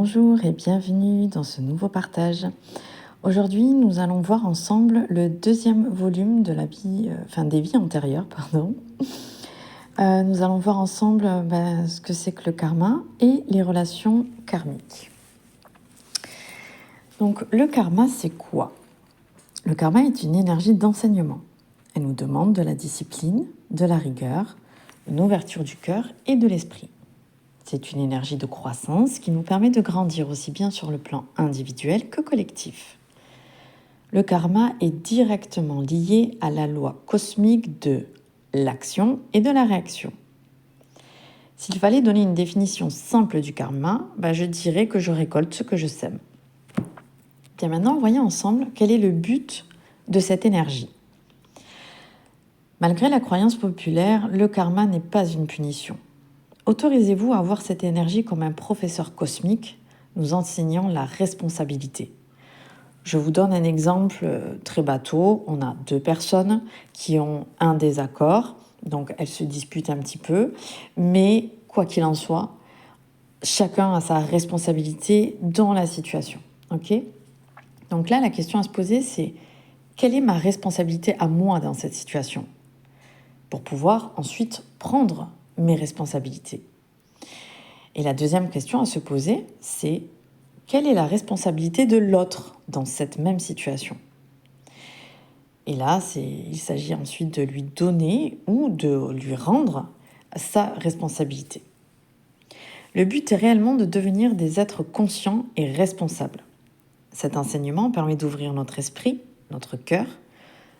Bonjour et bienvenue dans ce nouveau partage. Aujourd'hui, nous allons voir ensemble le deuxième volume de des vies antérieures. Nous allons voir ensemble ce que c'est que le karma et les relations karmiques. Donc le karma, c'est quoi? Le karma est une énergie d'enseignement. Elle nous demande de la discipline, de la rigueur, une ouverture du cœur et de l'esprit. C'est une énergie de croissance qui nous permet de grandir aussi bien sur le plan individuel que collectif. Le karma est directement lié à la loi cosmique de l'action et de la réaction. S'il fallait donner une définition simple du karma, je dirais que je récolte ce que je sème. Bien maintenant, voyons ensemble quel est le but de cette énergie. Malgré la croyance populaire, le karma n'est pas une punition. Autorisez-vous à voir cette énergie comme un professeur cosmique nous enseignant la responsabilité. Je vous donne un exemple très bateau. On a deux personnes qui ont un désaccord, donc elles se disputent un petit peu, mais quoi qu'il en soit, chacun a sa responsabilité dans la situation. Okay ? Donc là, la question à se poser, c'est quelle est ma responsabilité à moi dans cette situation ? Pour pouvoir ensuite prendre mes responsabilités. Et la deuxième question à se poser, c'est quelle est la responsabilité de l'autre dans cette même situation ? Et là, il s'agit ensuite de lui donner ou de lui rendre sa responsabilité. Le but est réellement de devenir des êtres conscients et responsables. Cet enseignement permet d'ouvrir notre esprit, notre cœur,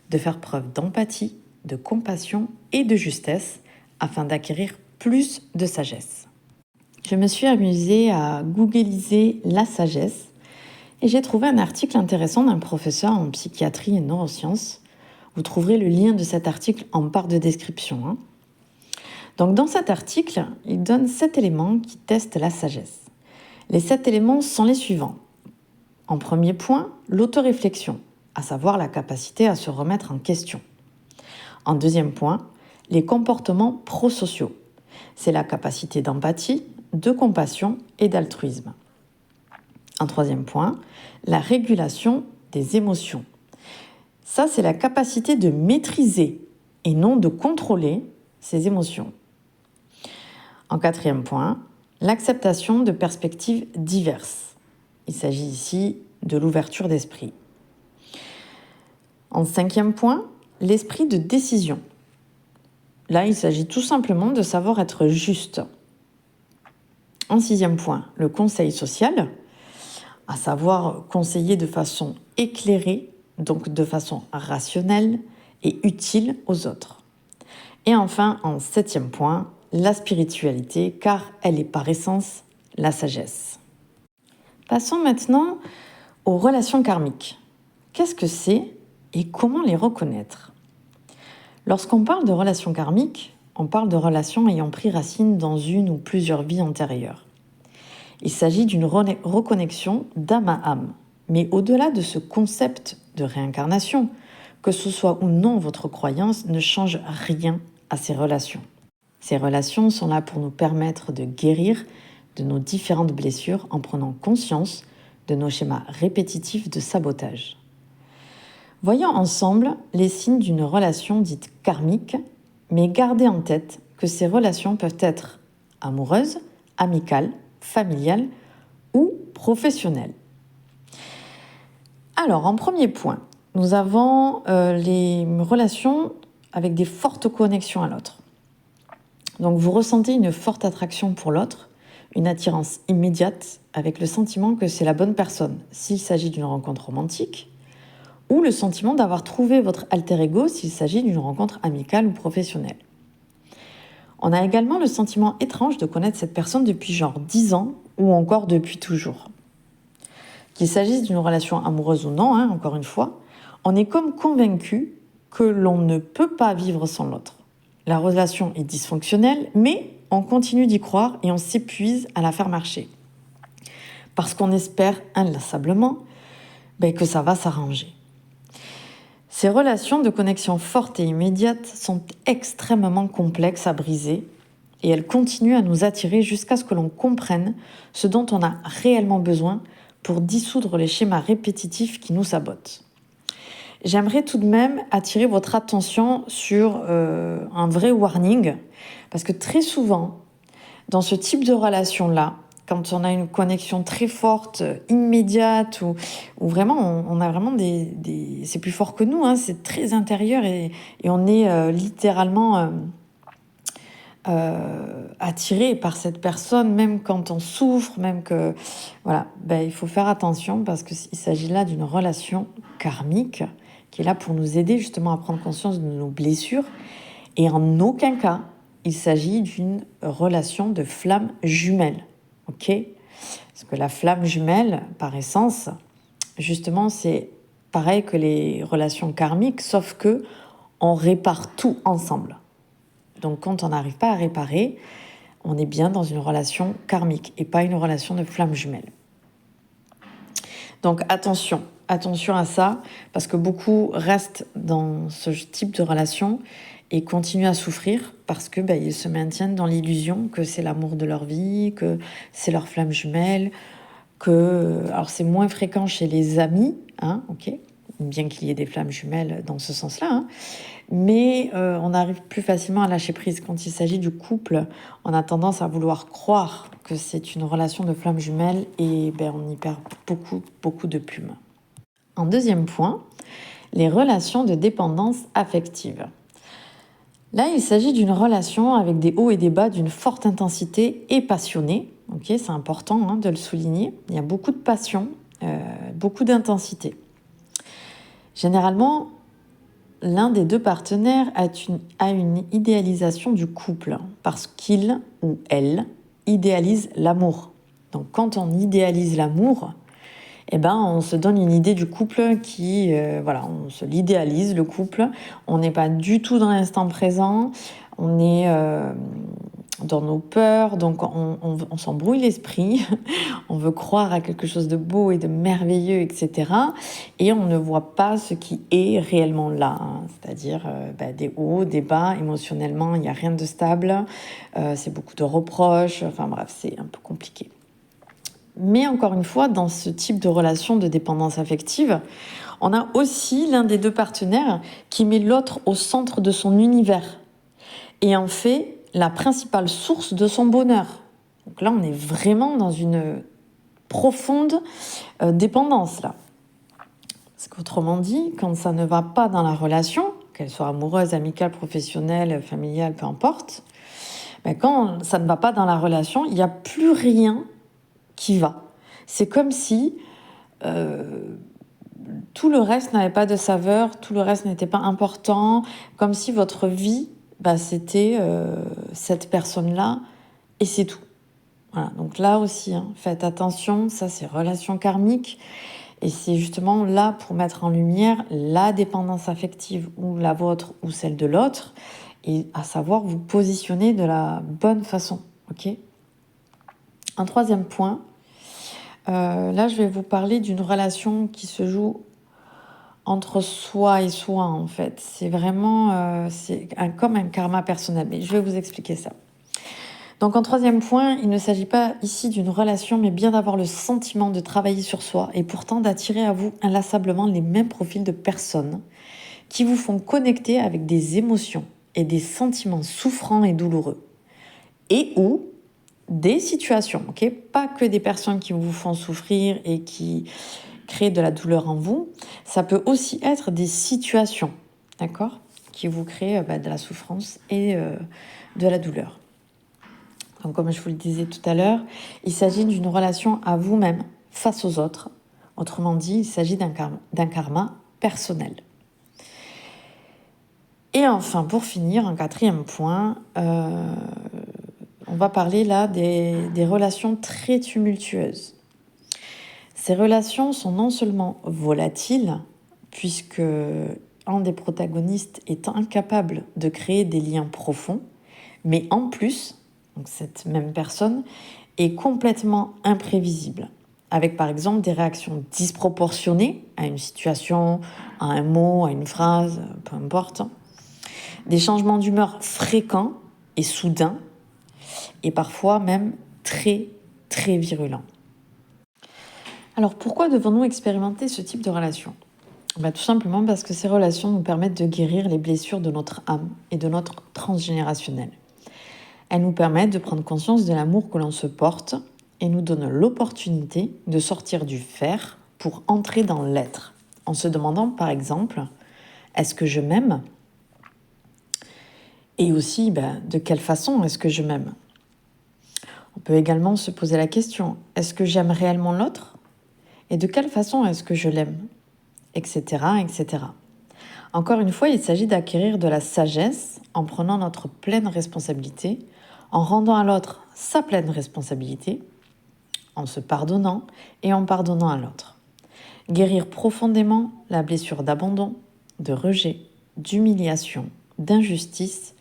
de faire preuve d'empathie, de compassion et de justesse afin d'acquérir plus de sagesse. Je me suis amusée à googliser la sagesse et j'ai trouvé un article intéressant d'un professeur en psychiatrie et neurosciences. Vous trouverez le lien de cet article en barre de description. Donc dans cet article, il donne 7 éléments qui testent la sagesse. Les 7 éléments sont les suivants. En premier point, l'autoréflexion, à savoir la capacité à se remettre en question. En deuxième point, les comportements prosociaux. C'est la capacité d'empathie, de compassion et d'altruisme. En troisième point, la régulation des émotions. Ça, c'est la capacité de maîtriser et non de contrôler ses émotions. En quatrième point, l'acceptation de perspectives diverses. Il s'agit ici de l'ouverture d'esprit. En cinquième point, l'esprit de décision. Là, il s'agit tout simplement de savoir être juste. En sixième point, le conseil social, à savoir conseiller de façon éclairée, donc de façon rationnelle et utile aux autres. Et enfin, en septième point, la spiritualité, car elle est par essence la sagesse. Passons maintenant aux relations karmiques. Qu'est-ce que c'est et comment les reconnaître ? Lorsqu'on parle de relations karmiques, on parle de relations ayant pris racine dans une ou plusieurs vies antérieures. Il s'agit d'une reconnexion d'âme à âme. Mais au-delà de ce concept de réincarnation, que ce soit ou non votre croyance, ne change rien à ces relations. Ces relations sont là pour nous permettre de guérir de nos différentes blessures en prenant conscience de nos schémas répétitifs de sabotage. Voyons ensemble les signes d'une relation dite karmique, mais gardez en tête que ces relations peuvent être amoureuses, amicales, familiales ou professionnelles. Alors, en premier point, nous avons les relations avec des fortes connexions à l'autre. Donc, vous ressentez une forte attraction pour l'autre, une attirance immédiate avec le sentiment que c'est la bonne personne s'il s'agit d'une rencontre romantique, ou le sentiment d'avoir trouvé votre alter ego s'il s'agit d'une rencontre amicale ou professionnelle. On a également le sentiment étrange de connaître cette personne depuis 10 ans ou encore depuis toujours. Qu'il s'agisse d'une relation amoureuse ou non, encore une fois, on est comme convaincu que l'on ne peut pas vivre sans l'autre. La relation est dysfonctionnelle, mais on continue d'y croire et on s'épuise à la faire marcher. Parce qu'on espère inlassablement que ça va s'arranger. Ces relations de connexion forte et immédiate sont extrêmement complexes à briser et elle continue à nous attirer jusqu'à ce que l'on comprenne ce dont on a réellement besoin pour dissoudre les schémas répétitifs qui nous sabotent. J'aimerais tout de même attirer votre attention sur un vrai warning, parce que très souvent, dans ce type de relation-là, quand on a une connexion très forte, immédiate, ou vraiment on a vraiment c'est plus fort que nous, hein, c'est très intérieur et on est littéralement attiré par cette personne, même quand on souffre, même que... Voilà, il faut faire attention parce qu'il s'agit là d'une relation karmique qui est là pour nous aider justement à prendre conscience de nos blessures. Et en aucun cas, il s'agit d'une relation de flamme jumelle. Ok ? Parce que la flamme jumelle, par essence, justement, c'est pareil que les relations karmiques, sauf que on répare tout ensemble. Donc quand on n'arrive pas à réparer, on est bien dans une relation karmique et pas une relation de flamme jumelle. Donc attention à ça, parce que beaucoup restent dans ce type de relation et continuent à souffrir parce que ils se maintiennent dans l'illusion que c'est l'amour de leur vie, que c'est leur flamme jumelle, alors c'est moins fréquent chez les amis, hein, ok, bien qu'il y ait des flammes jumelles dans ce sens-là, hein, mais on arrive plus facilement à lâcher prise. Quand il s'agit du couple, on a tendance à vouloir croire que c'est une relation de flamme jumelle et on y perd beaucoup de plumes. En deuxième point, les relations de dépendance affective. Là, il s'agit d'une relation avec des hauts et des bas d'une forte intensité et passionnée. Ok, c'est important de le souligner. Il y a beaucoup de passion, beaucoup d'intensité. Généralement, l'un des deux partenaires a une idéalisation du couple parce qu'il ou elle idéalise l'amour. Donc quand on idéalise l'amour, on se donne une idée du couple qui, on se l'idéalise, le couple. On n'est pas du tout dans l'instant présent, on est dans nos peurs, donc on s'embrouille l'esprit, on veut croire à quelque chose de beau et de merveilleux, etc. Et on ne voit pas ce qui est réellement là, hein. C'est-à-dire des hauts, des bas, émotionnellement, il n'y a rien de stable, c'est beaucoup de reproches, enfin bref, c'est un peu compliqué. Mais encore une fois, dans ce type de relation de dépendance affective, on a aussi l'un des deux partenaires qui met l'autre au centre de son univers et en fait la principale source de son bonheur. Donc là, on est vraiment dans une profonde dépendance là. Parce qu'autrement dit, quand ça ne va pas dans la relation, qu'elle soit amoureuse, amicale, professionnelle, familiale, peu importe, quand ça ne va pas dans la relation, il n'y a plus rien qui va. C'est comme si tout le reste n'avait pas de saveur, tout le reste n'était pas important, comme si votre vie, c'était cette personne-là et c'est tout. Voilà, donc là aussi, faites attention, ça c'est relation karmique et c'est justement là pour mettre en lumière la dépendance affective ou la vôtre ou celle de l'autre et à savoir vous positionner de la bonne façon. Ok ? Un troisième point, là je vais vous parler d'une relation qui se joue entre soi et soi en fait. C'est vraiment comme un karma personnel, mais je vais vous expliquer ça. Donc en troisième point, il ne s'agit pas ici d'une relation, mais bien d'avoir le sentiment de travailler sur soi et pourtant d'attirer à vous inlassablement les mêmes profils de personnes qui vous font connecter avec des émotions et des sentiments souffrants et douloureux. Et ou des situations, ok ? Pas que des personnes qui vous font souffrir et qui créent de la douleur en vous. Ça peut aussi être des situations, d'accord ? Qui vous créent de la souffrance et de la douleur. Donc, comme je vous le disais tout à l'heure, il s'agit d'une relation à vous-même face aux autres. Autrement dit, il s'agit d'un karma personnel. Et enfin, pour finir, un quatrième point, on va parler là des relations très tumultueuses. Ces relations sont non seulement volatiles, puisque un des protagonistes est incapable de créer des liens profonds, mais en plus, donc cette même personne est complètement imprévisible, avec par exemple des réactions disproportionnées à une situation, à un mot, à une phrase, peu importe, des changements d'humeur fréquents et soudains, et parfois même très, très virulents. Alors pourquoi devons-nous expérimenter ce type de relation ? Tout simplement parce que ces relations nous permettent de guérir les blessures de notre âme et de notre transgénérationnel. Elles nous permettent de prendre conscience de l'amour que l'on se porte et nous donnent l'opportunité de sortir du faire pour entrer dans l'être, en se demandant par exemple, est-ce que je m'aime ? Et aussi, de quelle façon est-ce que je m'aime ? On peut également se poser la question, est-ce que j'aime réellement l'autre ? Et de quelle façon est-ce que je l'aime ? Etc., etc. Encore une fois, il s'agit d'acquérir de la sagesse en prenant notre pleine responsabilité, en rendant à l'autre sa pleine responsabilité, en se pardonnant et en pardonnant à l'autre. Guérir profondément la blessure d'abandon, de rejet, d'humiliation, d'injustice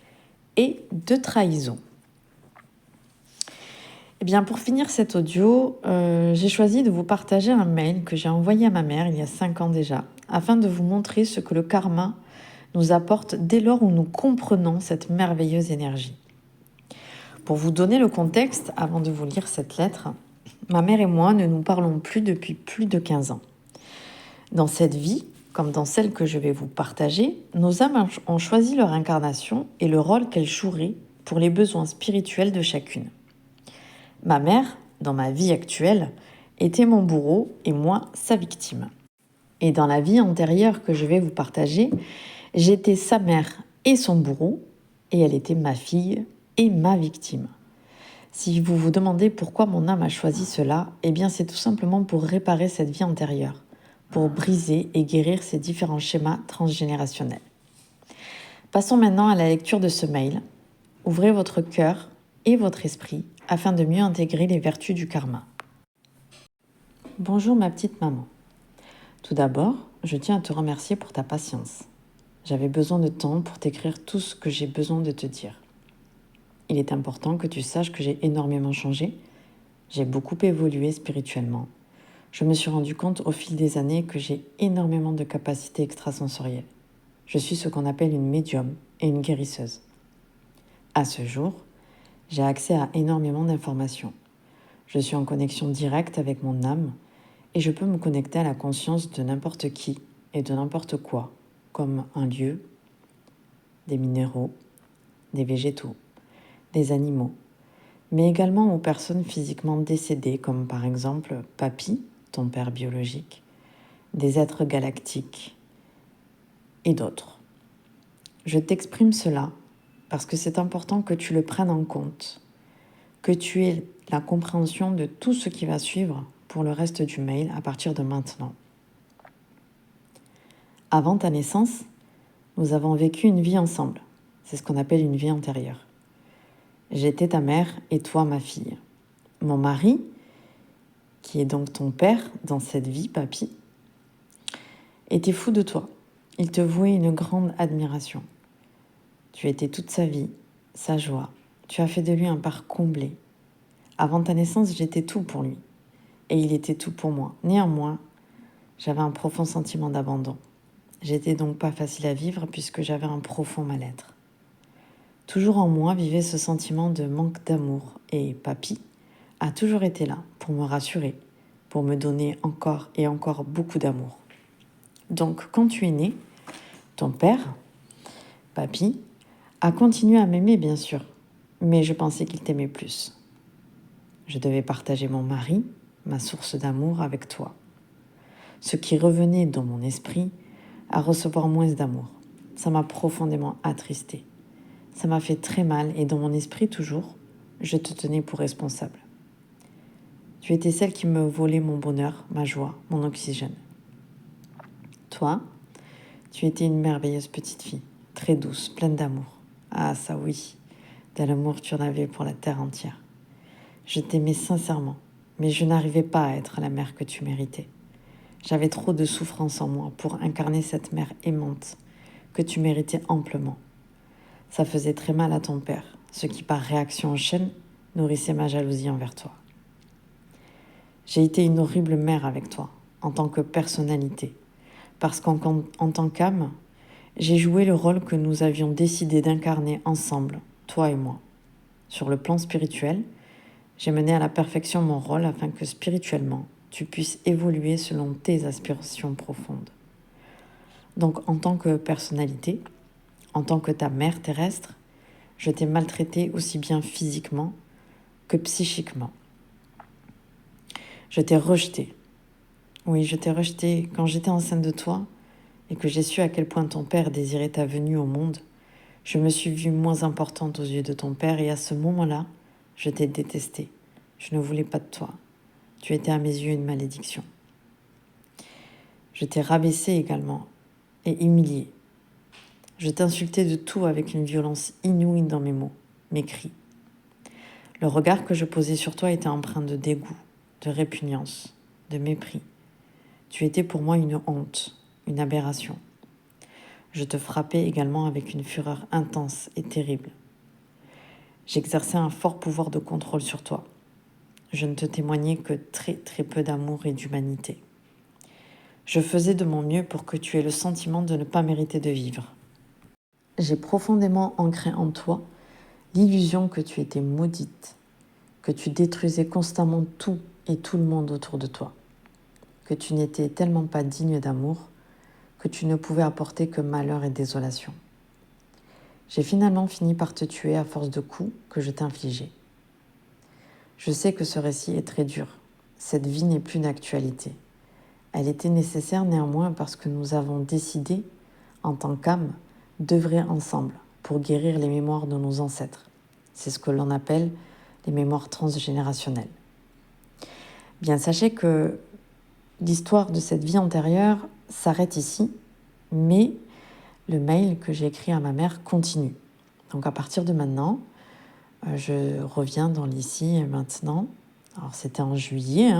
et de trahison. Pour finir cet audio, j'ai choisi de vous partager un mail que j'ai envoyé à ma mère il y a 5 ans déjà, afin de vous montrer ce que le karma nous apporte dès lors où nous comprenons cette merveilleuse énergie. Pour vous donner le contexte, avant de vous lire cette lettre, ma mère et moi ne nous parlons plus depuis plus de 15 ans. Dans cette vie, comme dans celle que je vais vous partager, nos âmes ont choisi leur incarnation et le rôle qu'elles joueraient pour les besoins spirituels de chacune. Ma mère, dans ma vie actuelle, était mon bourreau et moi sa victime. Et dans la vie antérieure que je vais vous partager, j'étais sa mère et son bourreau, et elle était ma fille et ma victime. Si vous vous demandez pourquoi mon âme a choisi cela, c'est tout simplement pour réparer cette vie antérieure, pour briser et guérir ces différents schémas transgénérationnels. Passons maintenant à la lecture de ce mail. Ouvrez votre cœur et votre esprit afin de mieux intégrer les vertus du karma. Bonjour ma petite maman. Tout d'abord, je tiens à te remercier pour ta patience. J'avais besoin de temps pour t'écrire tout ce que j'ai besoin de te dire. Il est important que tu saches que j'ai énormément changé. J'ai beaucoup évolué spirituellement. Je me suis rendu compte au fil des années que j'ai énormément de capacités extrasensorielles. Je suis ce qu'on appelle une médium et une guérisseuse. À ce jour, j'ai accès à énormément d'informations. Je suis en connexion directe avec mon âme et je peux me connecter à la conscience de n'importe qui et de n'importe quoi, comme un lieu, des minéraux, des végétaux, des animaux, mais également aux personnes physiquement décédées, comme par exemple Papy, ton père biologique, des êtres galactiques et d'autres. Je t'exprime cela parce que c'est important que tu le prennes en compte, que tu aies la compréhension de tout ce qui va suivre pour le reste du mail à partir de maintenant. Avant ta naissance, nous avons vécu une vie ensemble. C'est ce qu'on appelle une vie antérieure. J'étais ta mère et toi ma fille. Mon mari, qui est donc ton père dans cette vie, Papy, était fou de toi. Il te vouait une grande admiration. Tu étais toute sa vie, sa joie. Tu as fait de lui un père comblé. Avant ta naissance, j'étais tout pour lui. Et il était tout pour moi. Néanmoins, j'avais un profond sentiment d'abandon. J'étais donc pas facile à vivre puisque j'avais un profond mal-être. Toujours en moi vivait ce sentiment de manque d'amour et Papy a toujours été là pour me rassurer, pour me donner encore et encore beaucoup d'amour. Donc quand tu es né, ton père, Papy, a continué à m'aimer bien sûr, mais je pensais qu'il t'aimait plus. Je devais partager mon mari, ma source d'amour avec toi. Ce qui revenait dans mon esprit à recevoir moins d'amour. Ça m'a profondément attristée. Ça m'a fait très mal et dans mon esprit toujours, je te tenais pour responsable. Tu étais celle qui me volait mon bonheur, ma joie, mon oxygène. Toi, tu étais une merveilleuse petite fille, très douce, pleine d'amour. Ah ça oui, de l'amour tu en avais pour la terre entière. Je t'aimais sincèrement, mais je n'arrivais pas à être la mère que tu méritais. J'avais trop de souffrance en moi pour incarner cette mère aimante que tu méritais amplement. Ça faisait très mal à ton père, ce qui par réaction en chaîne nourrissait ma jalousie envers toi. J'ai été une horrible mère avec toi, en tant que personnalité, parce qu'en tant qu'âme, j'ai joué le rôle que nous avions décidé d'incarner ensemble, toi et moi. Sur le plan spirituel, j'ai mené à la perfection mon rôle afin que spirituellement, tu puisses évoluer selon tes aspirations profondes. Donc en tant que personnalité, en tant que ta mère terrestre, je t'ai maltraité aussi bien physiquement que psychiquement. Je t'ai rejeté. Oui, je t'ai rejeté quand j'étais enceinte de toi et que j'ai su à quel point ton père désirait ta venue au monde. Je me suis vue moins importante aux yeux de ton père et à ce moment-là, je t'ai détesté. Je ne voulais pas de toi. Tu étais à mes yeux une malédiction. Je t'ai rabaissé également et humilié. Je t'insultais de tout avec une violence inouïe dans mes mots, mes cris. Le regard que je posais sur toi était empreint de dégoût, de répugnance, de mépris. Tu étais pour moi une honte, une aberration. Je te frappais également avec une fureur intense et terrible. J'exerçais un fort pouvoir de contrôle sur toi. Je ne te témoignais que très très peu d'amour et d'humanité. Je faisais de mon mieux pour que tu aies le sentiment de ne pas mériter de vivre. J'ai profondément ancré en toi l'illusion que tu étais maudite, que tu détruisais constamment tout et tout le monde autour de toi, que tu n'étais tellement pas digne d'amour que tu ne pouvais apporter que malheur et désolation. J'ai finalement fini par te tuer à force de coups que je t'infligeais. Je sais que ce récit est très dur. Cette vie n'est plus d'actualité. Elle était nécessaire néanmoins parce que nous avons décidé, en tant qu'âme, d'œuvrer ensemble pour guérir les mémoires de nos ancêtres. C'est ce que l'on appelle les mémoires transgénérationnelles. Bien, sachez que l'histoire de cette vie antérieure s'arrête ici, mais le mail que j'ai écrit à ma mère continue. Donc à partir de maintenant, je reviens dans l'ici et maintenant. Alors c'était en juillet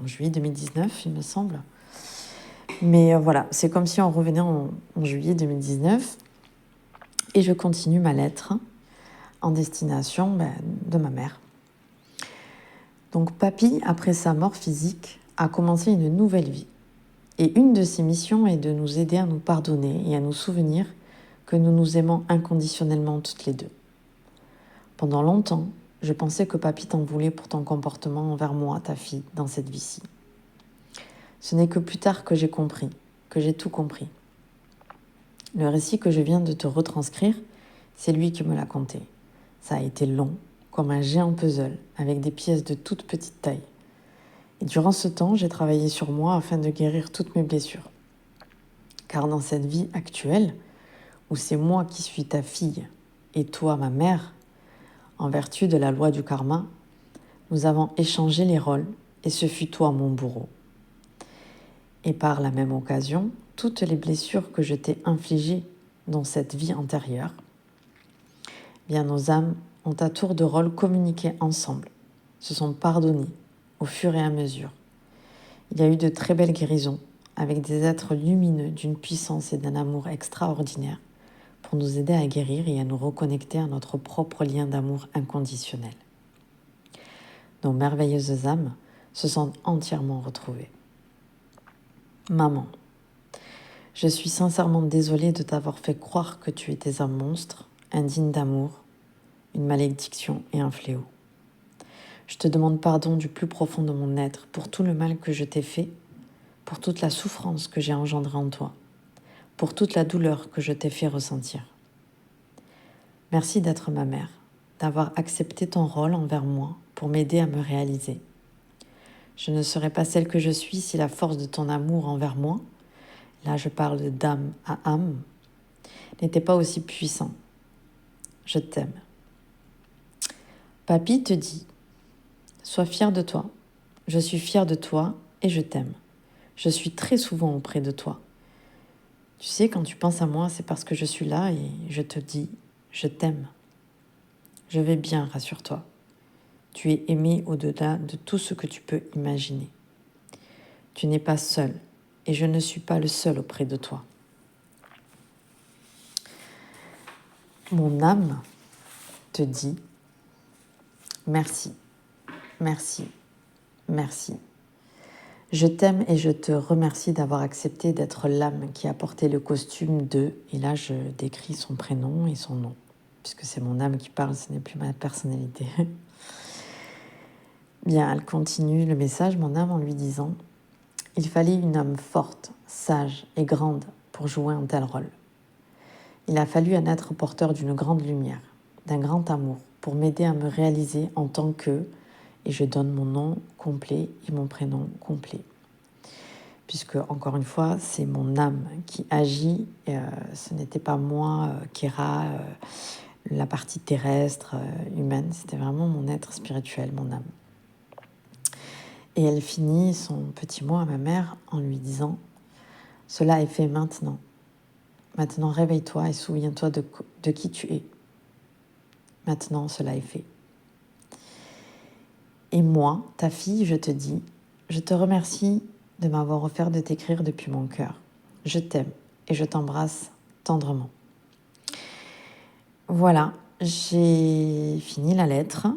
2019 il me semble. Mais voilà, c'est comme si on revenait en juillet 2019 et je continue ma lettre en destination de ma mère. Donc papy, après sa mort physique, a commencé une nouvelle vie. Et une de ses missions est de nous aider à nous pardonner et à nous souvenir que nous nous aimons inconditionnellement toutes les deux. Pendant longtemps, je pensais que papy t'en voulait pour ton comportement envers moi, ta fille, dans cette vie-ci. Ce n'est que plus tard que j'ai compris, que j'ai tout compris. Le récit que je viens de te retranscrire, c'est lui qui me l'a conté. Ça a été long, comme un géant puzzle, avec des pièces de toute petite taille. Et durant ce temps, j'ai travaillé sur moi afin de guérir toutes mes blessures. Car dans cette vie actuelle, où c'est moi qui suis ta fille et toi ma mère, en vertu de la loi du karma, nous avons échangé les rôles et ce fut toi mon bourreau. Et par la même occasion, toutes les blessures que je t'ai infligées dans cette vie antérieure, bien nos âmes ont à tour de rôle communiqué ensemble, se sont pardonnées au fur et à mesure. Il y a eu de très belles guérisons avec des êtres lumineux d'une puissance et d'un amour extraordinaire pour nous aider à guérir et à nous reconnecter à notre propre lien d'amour inconditionnel. Nos merveilleuses âmes se sont entièrement retrouvées. Maman, je suis sincèrement désolée de t'avoir fait croire que tu étais un monstre, indigne d'amour, une malédiction et un fléau. Je te demande pardon du plus profond de mon être pour tout le mal que je t'ai fait, pour toute la souffrance que j'ai engendrée en toi, pour toute la douleur que je t'ai fait ressentir. Merci d'être ma mère, d'avoir accepté ton rôle envers moi pour m'aider à me réaliser. Je ne serais pas celle que je suis si la force de ton amour envers moi, là je parle d'âme à âme, n'était pas aussi puissant. Je t'aime. Papy te dit, sois fier de toi. Je suis fière de toi et je t'aime. Je suis très souvent auprès de toi. Tu sais, quand tu penses à moi, c'est parce que je suis là et je te dis, je t'aime. Je vais bien, rassure-toi. Tu es aimé au-delà de tout ce que tu peux imaginer. Tu n'es pas seul et je ne suis pas le seul auprès de toi. Mon âme te dit merci, merci, merci. Je t'aime et je te remercie d'avoir accepté d'être l'âme qui a porté le costume de, et là je décris son prénom et son nom. puisque c'est mon âme qui parle, ce n'est plus ma personnalité. Bien, elle continue le message, mon âme, en lui disant « Il fallait une âme forte, sage et grande pour jouer un tel rôle. Il a fallu un être porteur d'une grande lumière, d'un grand amour, pour m'aider à me réaliser en tant que, et je donne mon nom complet et mon prénom complet. Puisque, encore une fois, c'est mon âme qui agit, ce n'était pas moi, Kéra, la partie terrestre, humaine, c'était vraiment mon être spirituel, mon âme. Et elle finit son petit mot à ma mère en lui disant « Cela est fait maintenant. Maintenant, réveille-toi et souviens-toi de qui tu es. Maintenant, cela est fait. » Et moi, ta fille, je te dis, je te remercie de m'avoir offert de t'écrire depuis mon cœur. Je t'aime et je t'embrasse tendrement. Voilà, j'ai fini la lettre.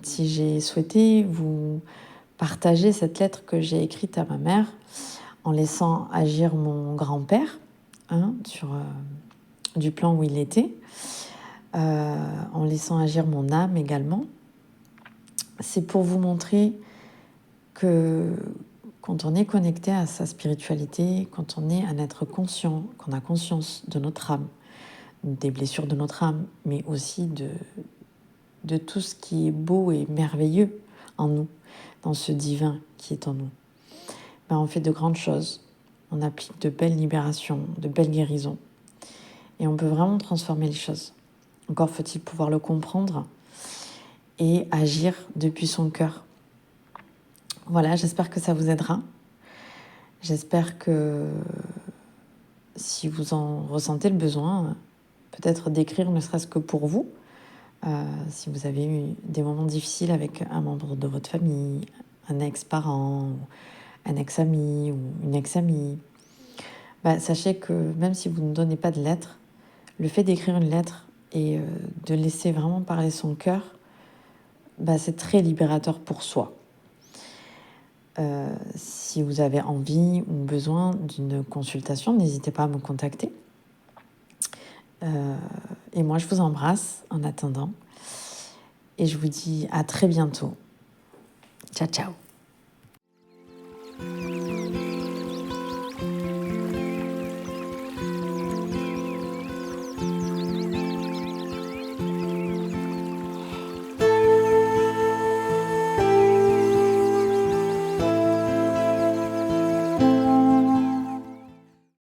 Si j'ai souhaité vous partager cette lettre que j'ai écrite à ma mère en laissant agir mon grand-père sur du plan où il était, en laissant agir mon âme également, c'est pour vous montrer que quand on est connecté à sa spiritualité, quand on est un être conscient, qu'on a conscience de notre âme, des blessures de notre âme, mais aussi de tout ce qui est beau et merveilleux en nous, dans ce divin qui est en nous, on fait de grandes choses. On applique de belles libérations, de belles guérisons. Et on peut vraiment transformer les choses. Encore faut-il pouvoir le comprendre et agir depuis son cœur. Voilà, j'espère que ça vous aidera. J'espère que si vous en ressentez le besoin, peut-être d'écrire ne serait-ce que pour vous, si vous avez eu des moments difficiles avec un membre de votre famille, un ex-parent, un ex-ami ou une ex-amie, sachez que même si vous ne donnez pas de lettre, le fait d'écrire une lettre et de laisser vraiment parler son cœur, c'est très libérateur pour soi. Si vous avez envie ou besoin d'une consultation, n'hésitez pas à me contacter. Et moi, je vous embrasse en attendant. Et je vous dis à très bientôt. Ciao, ciao.